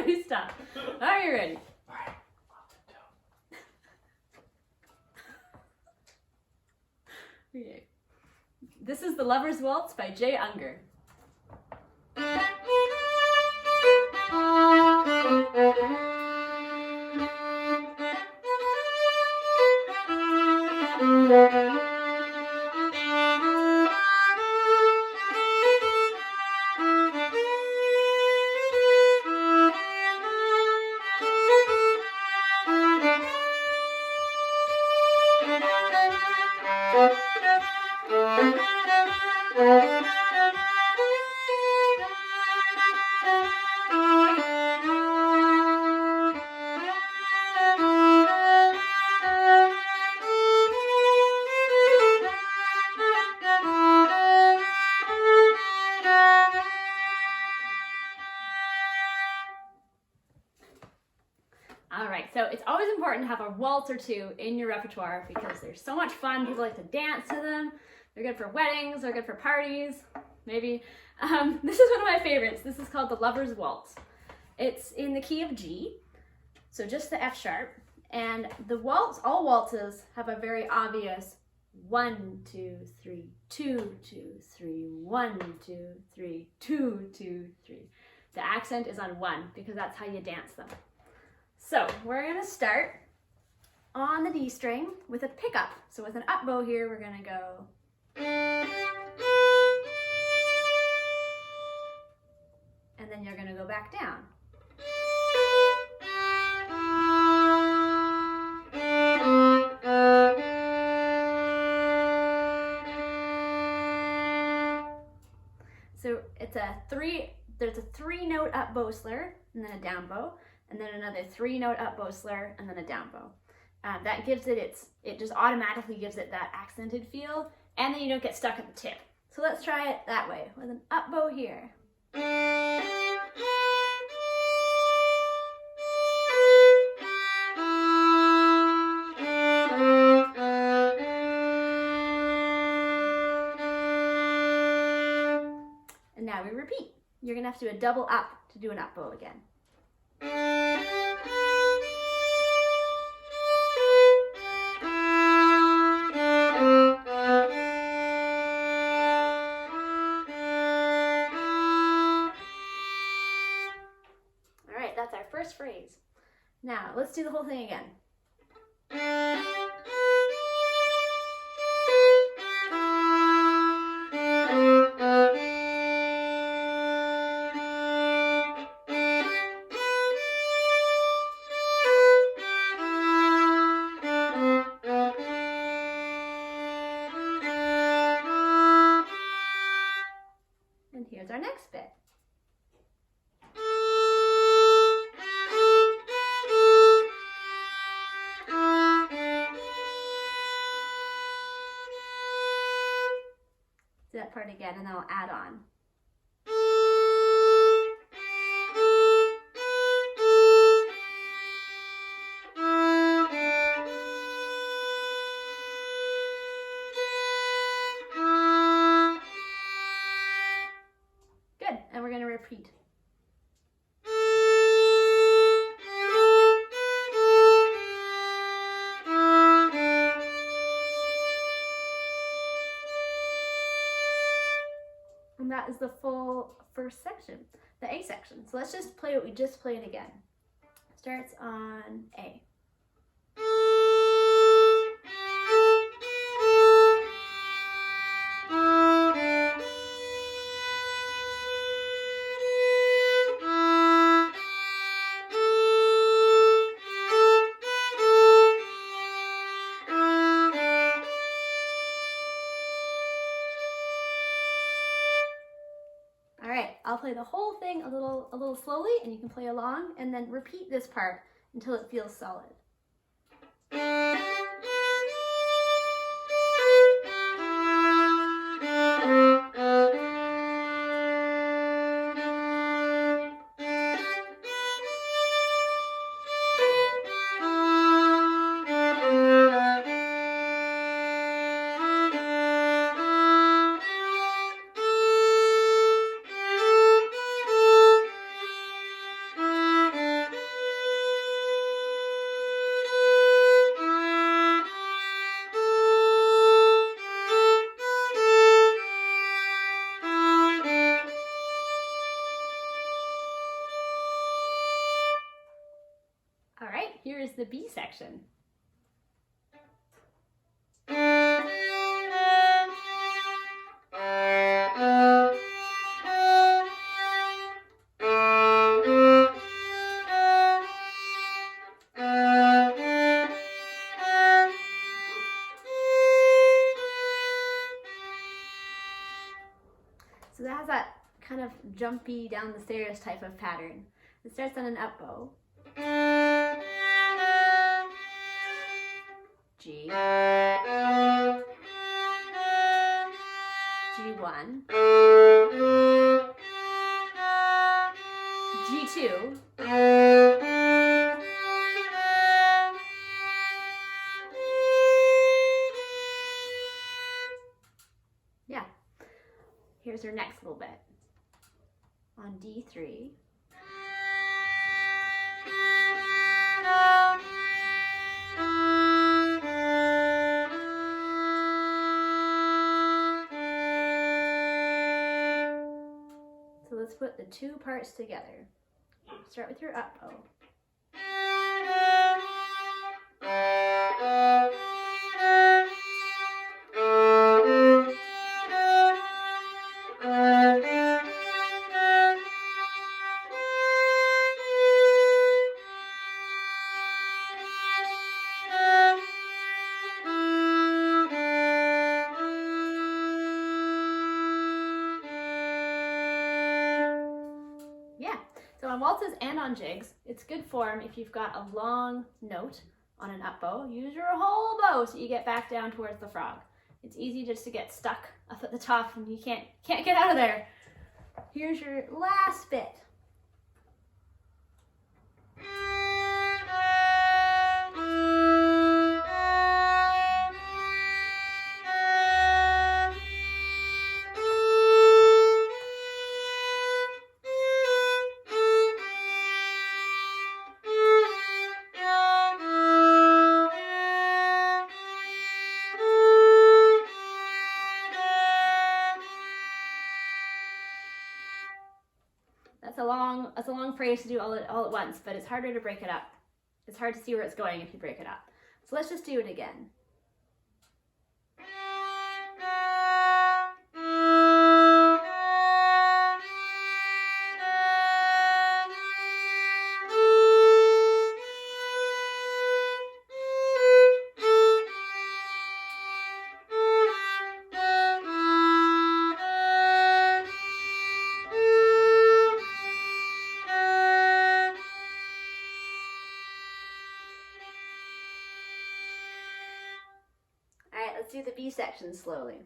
Everybody stop. Are you ready? All right. Okay. This is The Lover's Waltz by Ungar. All right, so it's always important to have a waltz or two in your repertoire because they're so much fun. People like to dance to them. They're good for weddings, they're good for parties, maybe. This is one of my favorites. This is called The Lover's Waltz. It's in the key of G, so just the F sharp. And the waltz, all waltzes have a very obvious 1, 2, 3, 2, 2, 3, 1, 2, 3, 2, 2, 3. The accent is on 1 because that's how you dance them. So we're going to start on the D string with a pickup. So with an up bow here, we're going to go. And then you're going to go back down. So it's there's a 3-note up bow slur and then a down bow, and then another 3-note up bow slur and then a down bow. That gives it just automatically gives it that accented feel, and then you don't get stuck at the tip. So let's try it that way with an up bow here. And now we repeat. You're gonna have to do a double up to do an up bow again. All right, that's our first phrase. Now, let's do the whole thing again. And here's our next bit. Do that part again, and then I'll add on. Good, and we're going to repeat. And that is the full first section, the A section. So let's just play what we just played again. Starts on A. All right, I'll play the whole thing a little slowly, and you can play along, and then repeat this part until it feels solid. here is the B section. So that has that kind of jumpy down the stairs type of pattern. It starts on an up bow. G. G1. G2. Yeah. Here's our next little bit. On D3. So let's put the two parts together. Start with your up bow. So on waltzes and on jigs, it's good form if you've got a long note on an up bow. Use your whole bow so you get back down towards the frog. It's easy just to get stuck up at the top and you can't get out of there. Here's your last bit. That's a long phrase to do all at once, but it's harder to break it up. It's hard to see where it's going if you break it up. So let's just do it again. Let's do the B section slowly.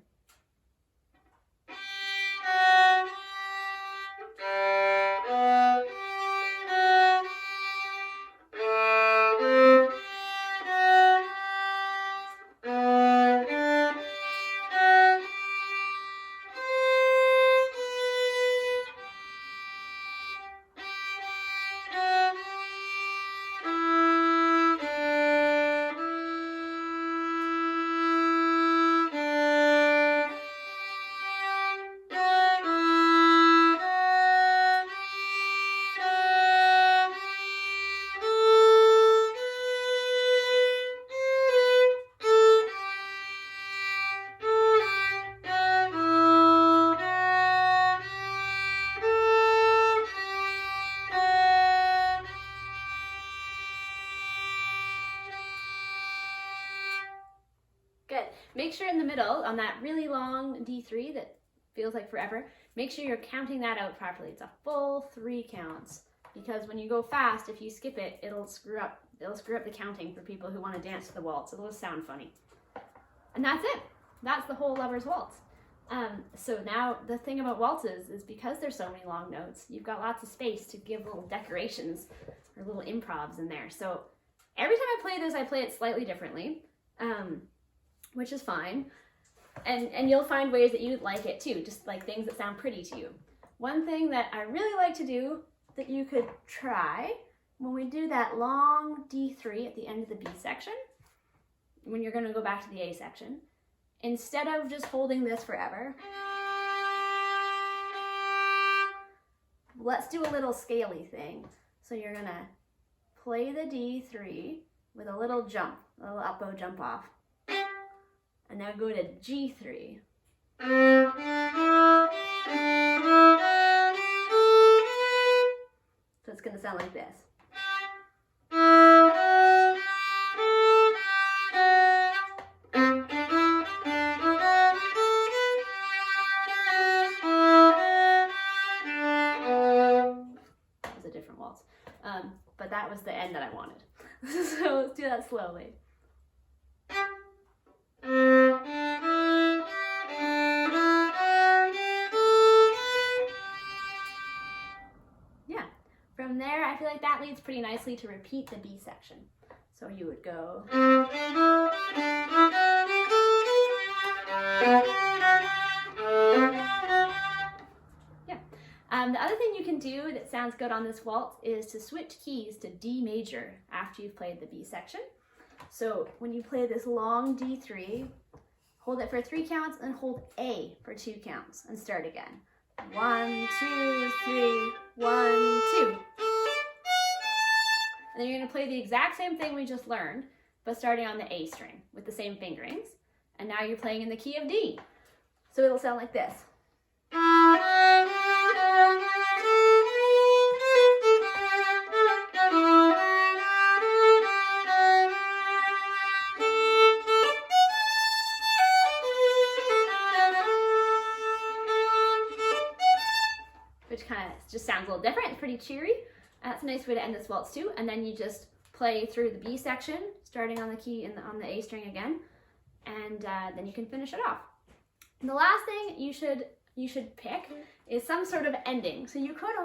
Good. Make sure in the middle, on that really long D3 that feels like forever, make sure you're counting that out properly. It's a full 3 counts. Because when you go fast, if you skip it, it'll screw up the counting for people who want to dance to the waltz. It'll sound funny. And that's it. That's the whole Lover's Waltz. So now the thing about waltzes is because there's so many long notes, you've got lots of space to give little decorations or little improvs in there. So every time I play this, I play it slightly differently. Which is fine. And you'll find ways that you like it too, just like things that sound pretty to you. One thing that I really like to do that you could try when we do that long D3 at the end of the B section, when you're going to go back to the A section, instead of just holding this forever, let's do a little scaly thing. So you're going to play the D3 with a little jump, a little up bow jump off. And now go to G3. So it's going to sound like this. That was a different waltz. But that was the end that I wanted. So let's do that slowly. From there, I feel like that leads pretty nicely to repeat the B section. So you would go. Yeah. The other thing you can do that sounds good on this waltz is to switch keys to D major after you've played the B section. So when you play this long D3, hold it for 3 counts and hold A for 2 counts and start again. 1, 2, 3, 1, 2. And then you're going to play the exact same thing we just learned, but starting on the A string with the same fingerings. And now you're playing in the key of D. So it'll sound like this. Which kind of just sounds a little different. It's pretty cheery. That's a nice way to end this waltz too. And then you just play through the B section, starting on the key and on the A string again, and then you can finish it off. And the last thing you should pick is some sort of ending. So you could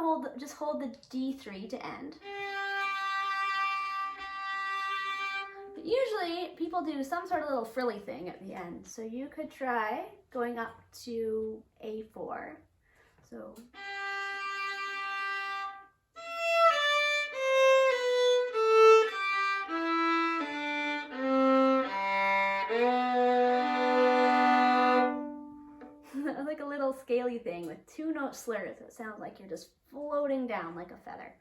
just hold the D3 to end. But usually people do some sort of little frilly thing at the end. So you could try going up to A4. So. Like a little scaly thing with 2-note slurs. It sounds like you're just floating down like a feather.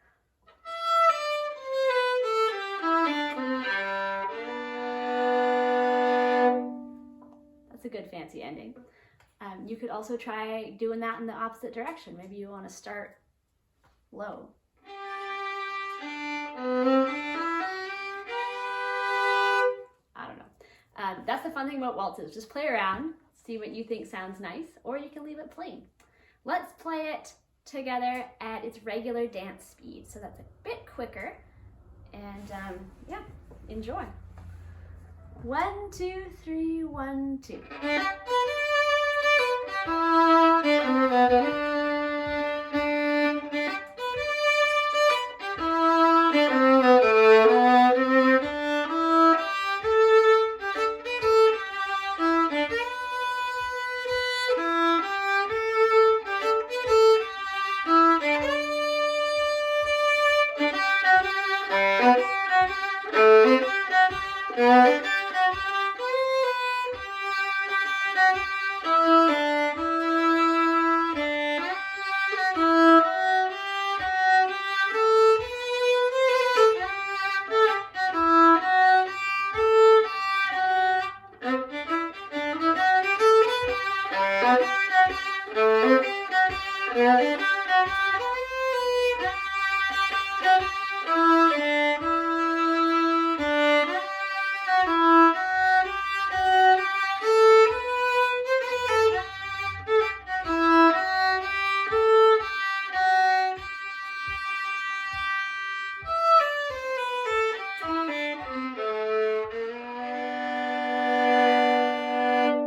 That's a good fancy ending. You could also try doing that in the opposite direction. Maybe you want to start low. I don't know. That's the fun thing about waltzes. Just play around. See what you think sounds nice, or you can leave it plain. Let's play it together at its regular dance speed. So that's a bit quicker. And yeah, enjoy. 1, 2, 3, 1, 2. Yeah.